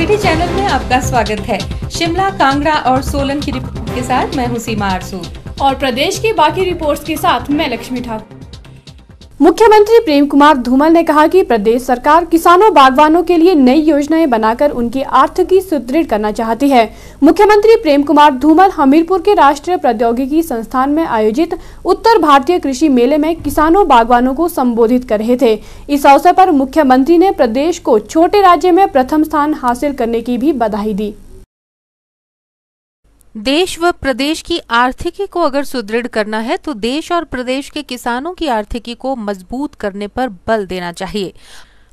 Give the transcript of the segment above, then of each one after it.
City channel में आपका स्वागत है। शिमला, कांगड़ा और सोलन की रिपोर्ट के साथ मैं हूं सीमा आरसू और प्रदेश की बाकी रिपोर्ट्स के साथ मैं लक्ष्मी ठाकुर। मुख्यमंत्री प्रेम कुमार धूमल ने कहा कि प्रदेश सरकार किसानों बागवानों के लिए नई योजनाएं बनाकर उनकी आर्थिकी सुदृढ़ करना चाहती है। मुख्यमंत्री प्रेम कुमार धूमल हमीरपुर के राष्ट्रीय प्रौद्योगिकी संस्थान में आयोजित उत्तर भारतीय कृषि मेले में किसानों बागवानों को संबोधित कर रहे थे। इस अवसर पर मुख्यमंत्री ने प्रदेश को छोटे राज्य में प्रथम स्थान हासिल करने की भी बधाई दी। देश व प्रदेश की आर्थिकी को अगर सुदृढ़ करना है तो देश और प्रदेश के किसानों की आर्थिकी को मजबूत करने पर बल देना चाहिए।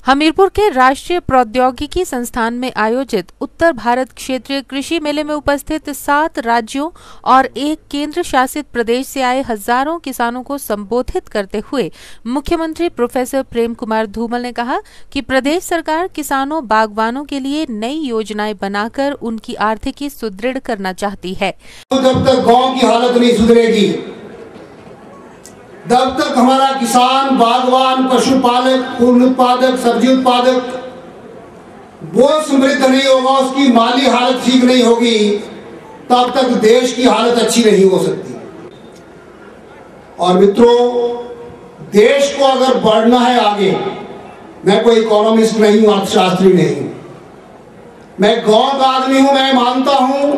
हमीरपुर के राष्ट्रीय प्रौद्योगिकी संस्थान में आयोजित उत्तर भारत क्षेत्रीय कृषि मेले में उपस्थित 7 राज्यों और 1 केंद्र शासित प्रदेश से आए हजारों किसानों को संबोधित करते हुए मुख्यमंत्री प्रोफेसर प्रेम कुमार धूमल ने कहा कि प्रदेश सरकार किसानों बागवानों के लिए नई योजनाएं बनाकर उनकी आर्थिकी सुदृढ़ करना चाहती है। जब तक गाँव की हालत नहीं सुधरेगी, जब तक हमारा किसान, बागवान, पशुपालक, फूल उत्पादक, सब्जी उत्पादक वो समृद्ध नहीं होगा, उसकी माली हालत ठीक नहीं होगी, तब तक देश की हालत अच्छी नहीं हो सकती। और मित्रों, देश को अगर बढ़ना है आगे, मैं कोई इकोनॉमिस्ट नहीं हूं, अर्थशास्त्री नहीं हूं, मैं गांव का आदमी हूं। मैं मानता हूं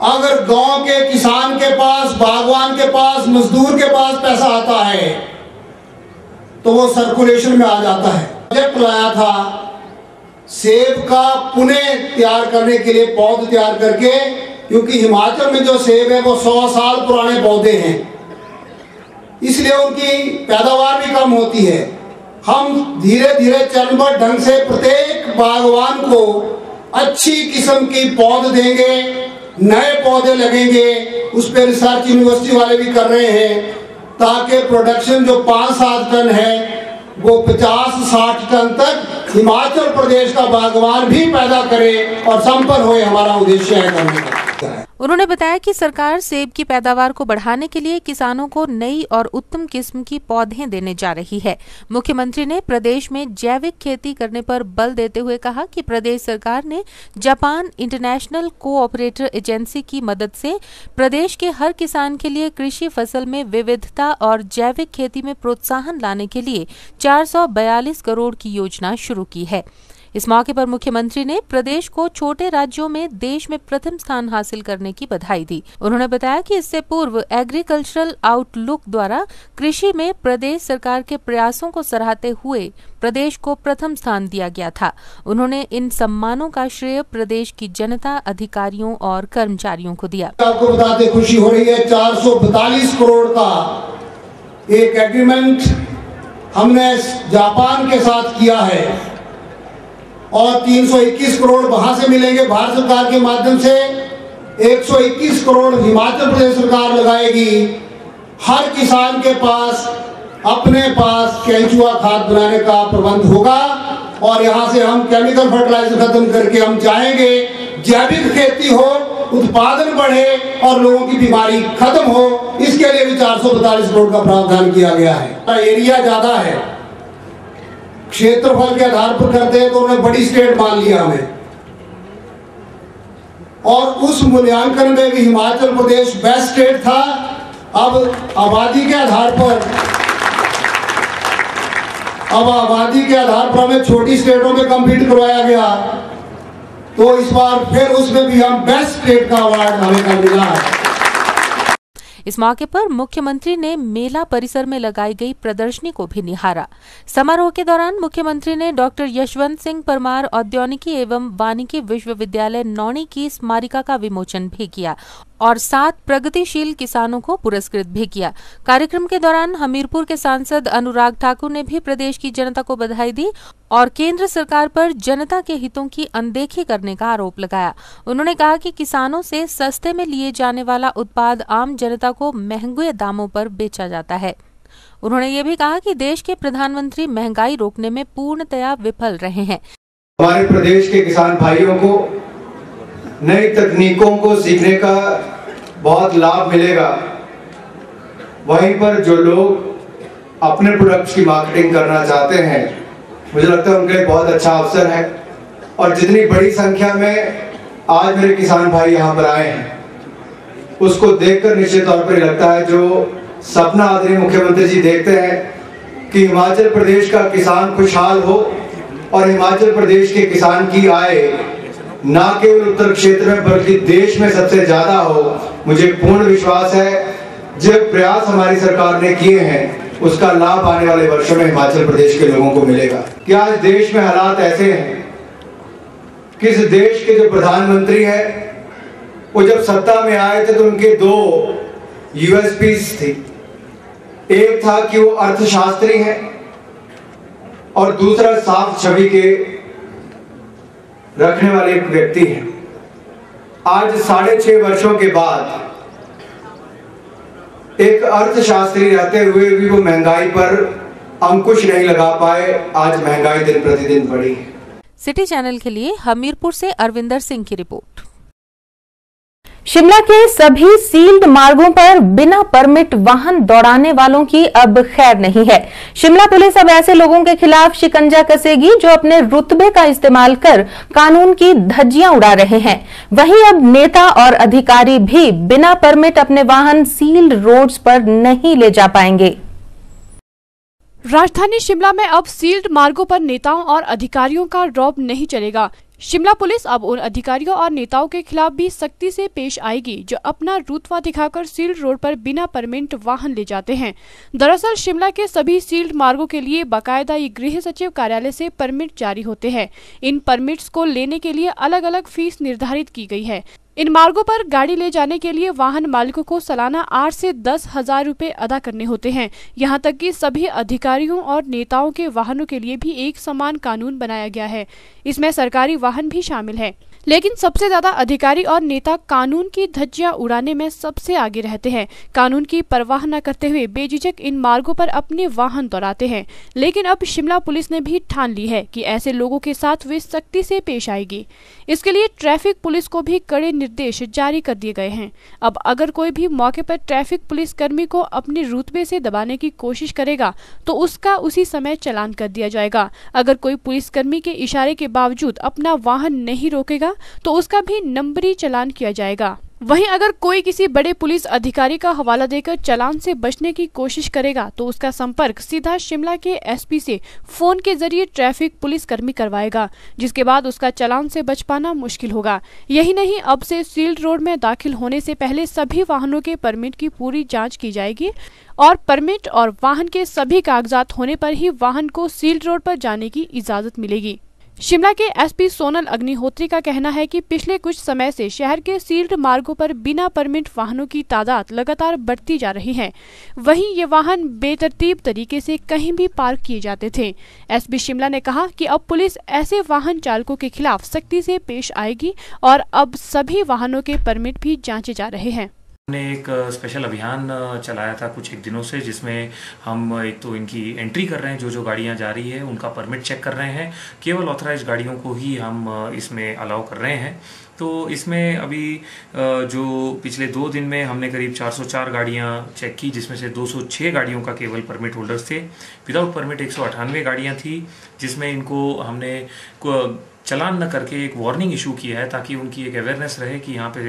अगर गांव के किसान के पास, बागवान के पास, मजदूर के पास पैसा आता है तो वो सर्कुलेशन में आ जाता है। प्रोजेक्ट लाया था सेब का पुणे तैयार करने के लिए, पौधे तैयार करके, क्योंकि हिमाचल में जो सेब है वो 100 साल पुराने पौधे हैं, इसलिए उनकी पैदावार भी कम होती है। हम धीरे धीरे चरणबद्ध ढंग से प्रत्येक बागवान को अच्छी किस्म की पौध देंगे, नए पौधे लगेंगे। उस पर रिसर्च यूनिवर्सिटी वाले भी कर रहे हैं, ताकि प्रोडक्शन जो 5-7 टन है वो 50-60 टन तक हिमाचल प्रदेश का बागवान भी पैदा करे और संपन्न होए। हमारा उद्देश्य है करने का। उन्होंने बताया कि सरकार सेब की पैदावार को बढ़ाने के लिए किसानों को नई और उत्तम किस्म की पौधे देने जा रही है। मुख्यमंत्री ने प्रदेश में जैविक खेती करने पर बल देते हुए कहा कि प्रदेश सरकार ने जापान इंटरनेशनल कोऑपरेटर एजेंसी की मदद से प्रदेश के हर किसान के लिए कृषि फसल में विविधता और जैविक खेती में प्रोत्साहन लाने के लिए 442 करोड़ की योजना शुरू की है। इस मौके पर मुख्यमंत्री ने प्रदेश को छोटे राज्यों में देश में प्रथम स्थान हासिल करने की बधाई दी। उन्होंने बताया कि इससे पूर्व एग्रीकल्चरल आउटलुक द्वारा कृषि में प्रदेश सरकार के प्रयासों को सराहते हुए प्रदेश को प्रथम स्थान दिया गया था। उन्होंने इन सम्मानों का श्रेय प्रदेश की जनता, अधिकारियों और कर्मचारियों को दिया। आपको बताते खुशी हो रही है, 442 करोड़ का एक एग्रीमेंट हमने जापान के साथ किया है और 321 करोड़ वहां से मिलेंगे भारत सरकार के माध्यम से। 121 करोड़ हिमाचल प्रदेश सरकार लगाएगी। हर किसान के पास अपने पास केंचुआ खाद बनाने का प्रबंध होगा और यहां से हम केमिकल फर्टिलाइजर खत्म करके हम चाहेंगे जैविक खेती हो, उत्पादन बढ़े और लोगों की बीमारी खत्म हो। इसके लिए भी 442 करोड़ का प्रावधान किया गया है। एरिया ज्यादा है, क्षेत्रफल के आधार पर करते हैं तो उन्होंने बड़ी स्टेट मान लिया हमें, और उस मूल्यांकन में भी हिमाचल प्रदेश बेस्ट स्टेट था। अब आबादी के आधार पर हमें छोटी स्टेटों में कम्पीट करवाया गया, तो इस बार फिर उसमें भी हम बेस्ट स्टेट का अवार्ड हमें मिला है। इस मौके पर मुख्यमंत्री ने मेला परिसर में लगाई गई प्रदर्शनी को भी निहारा। समारोह के दौरान मुख्यमंत्री ने डॉक्टर यशवंत सिंह परमार औद्यानिकी एवं वानिकी विश्वविद्यालय नौणी की स्मारिका का विमोचन भी किया और 7 प्रगतिशील किसानों को पुरस्कृत भी किया। कार्यक्रम के दौरान हमीरपुर के सांसद अनुराग ठाकुर ने भी प्रदेश की जनता को बधाई दी और केंद्र सरकार पर जनता के हितों की अनदेखी करने का आरोप लगाया। उन्होंने कहा कि किसानों से सस्ते में लिए जाने वाला उत्पाद आम जनता को महंगे दामों पर बेचा जाता है। उन्होंने ये भी कहा कि देश के प्रधानमंत्री महंगाई रोकने में पूर्णतया विफल रहे हैं। हमारे प्रदेश के किसान भाइयों को नई तकनीकों को सीखने का बहुत लाभ मिलेगा। वहीं पर जो लोग अपने प्रोडक्ट्स की मार्केटिंग करना चाहते हैं, मुझे लगता है उनके लिए बहुत अच्छा अवसर है। और जितनी बड़ी संख्या में आज मेरे किसान भाई यहाँ पर आए हैं, उसको देखकर निश्चित तौर पर लगता है जो सपना आदरणीय मुख्यमंत्री जी देखते हैं कि हिमाचल प्रदेश का किसान खुशहाल हो और हिमाचल प्रदेश के किसान की आय ना केवल उत्तर क्षेत्र में बल्कि देश में सबसे ज्यादा हो। मुझे पूर्ण विश्वास है जो प्रयास हमारी सरकार ने किए हैं उसका लाभ आने वाले वर्षों में हिमाचल प्रदेश के लोगों को मिलेगा। क्या आज देश में हालात ऐसे हैं कि इस देश के जो प्रधानमंत्री हैं वो जब सत्ता में आए थे तो उनके दो यूएसपीज थी। एक था कि वो अर्थशास्त्री हैं और दूसरा साफ छवि के रखने वाले एक व्यक्ति हैं। आज 6.5 वर्षों के बाद एक अर्थशास्त्री रहते हुए भी वो महंगाई पर अंकुश नहीं लगा पाए। आज महंगाई दिन प्रतिदिन बढ़ी है। सिटी चैनल के लिए हमीरपुर से अरविंदर सिंह की रिपोर्ट। शिमला के सभी सील्ड मार्गों पर बिना परमिट वाहन दौड़ाने वालों की अब खैर नहीं है। शिमला पुलिस अब ऐसे लोगों के खिलाफ शिकंजा कसेगी जो अपने रुतबे का इस्तेमाल कर कानून की धज्जियां उड़ा रहे हैं। वहीं अब नेता और अधिकारी भी बिना परमिट अपने वाहन सील्ड रोड्स पर नहीं ले जा पाएंगे। राजधानी शिमला में अब सील्ड मार्गों पर नेताओं और अधिकारियों का रौब नहीं चलेगा। शिमला पुलिस अब उन अधिकारियों और नेताओं के खिलाफ भी सख्ती से पेश आएगी जो अपना रुतबा दिखाकर सील्ड रोड पर बिना परमिट वाहन ले जाते हैं। दरअसल शिमला के सभी सील्ड मार्गों के लिए बाकायदा गृह सचिव कार्यालय से परमिट जारी होते हैं। इन परमिट्स को लेने के लिए अलग अलग फीस निर्धारित की गई है। इन मार्गों पर गाड़ी ले जाने के लिए वाहन मालिकों को सालाना 8 से 10 हजार रुपए अदा करने होते हैं। यहाँ तक कि सभी अधिकारियों और नेताओं के वाहनों के लिए भी एक समान कानून बनाया गया है। इसमें सरकारी वाहन भी शामिल है, लेकिन सबसे ज्यादा अधिकारी और नेता कानून की धज्जियां उड़ाने में सबसे आगे रहते हैं। कानून की परवाह न करते हुए बेझिझक इन मार्गों पर अपने वाहन दौड़ाते हैं। लेकिन अब शिमला पुलिस ने भी ठान ली है कि ऐसे लोगों के साथ वे सख्ती से पेश आएगी। इसके लिए ट्रैफिक पुलिस को भी कड़े निर्देश जारी कर दिए गए हैं। अब अगर कोई भी मौके पर ट्रैफिक पुलिस कर्मी को अपने रुतबे से दबाने की कोशिश करेगा तो उसका उसी समय चालान कर दिया जाएगा। अगर कोई पुलिसकर्मी के इशारे के बावजूद अपना वाहन नहीं रोकेगा तो उसका भी नंबरी चालान किया जाएगा। वहीं अगर कोई किसी बड़े पुलिस अधिकारी का हवाला देकर चालान से बचने की कोशिश करेगा तो उसका संपर्क सीधा शिमला के एसपी से फोन के जरिए ट्रैफिक पुलिस कर्मी करवाएगा, जिसके बाद उसका चालान से बच पाना मुश्किल होगा। यही नहीं, अब से सील्ड रोड में दाखिल होने से पहले सभी वाहनों के परमिट की पूरी जांच की जाएगी और परमिट और वाहन के सभी कागजात होने पर ही वाहन को सील्ड रोड पर जाने की इजाजत मिलेगी। शिमला के एसपी सोनल अग्निहोत्री का कहना है कि पिछले कुछ समय से शहर के सील्ड मार्गों पर बिना परमिट वाहनों की तादाद लगातार बढ़ती जा रही है। वहीं ये वाहन बेतरतीब तरीके से कहीं भी पार्क किए जाते थे। एसपी शिमला ने कहा कि अब पुलिस ऐसे वाहन चालकों के खिलाफ सख्ती से पेश आएगी और अब सभी वाहनों के परमिट भी जांचे जा रहे हैं। हमने एक स्पेशल अभियान चलाया था कुछ एक दिनों से, जिसमें हम एक तो इनकी एंट्री कर रहे हैं, जो गाड़ियां जा रही है उनका परमिट चेक कर रहे हैं। केवल ऑथराइज्ड गाड़ियों को ही हम इसमें अलाउ कर रहे हैं। तो इसमें अभी जो पिछले 2 दिन में हमने करीब 404 गाड़ियां चेक की, जिसमें से 206 गाड़ियों का केवल परमिट होल्डर्स थे। विदाउट परमिट 198 गाड़ियां थी, जिसमें इनको हमने चलान न करके एक वार्निंग इशू किया है, ताकि उनकी एक अवेयरनेस रहे कि यहाँ पे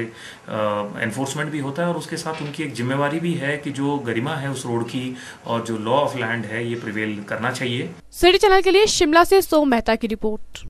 एनफोर्समेंट भी होता है और उसके साथ उनकी एक जिम्मेवारी भी है कि जो गरिमा है उस रोड की और जो लॉ ऑफ लैंड है ये प्रिवेल करना चाहिए। सिटी चैनल के लिए शिमला से सोम मेहता की रिपोर्ट।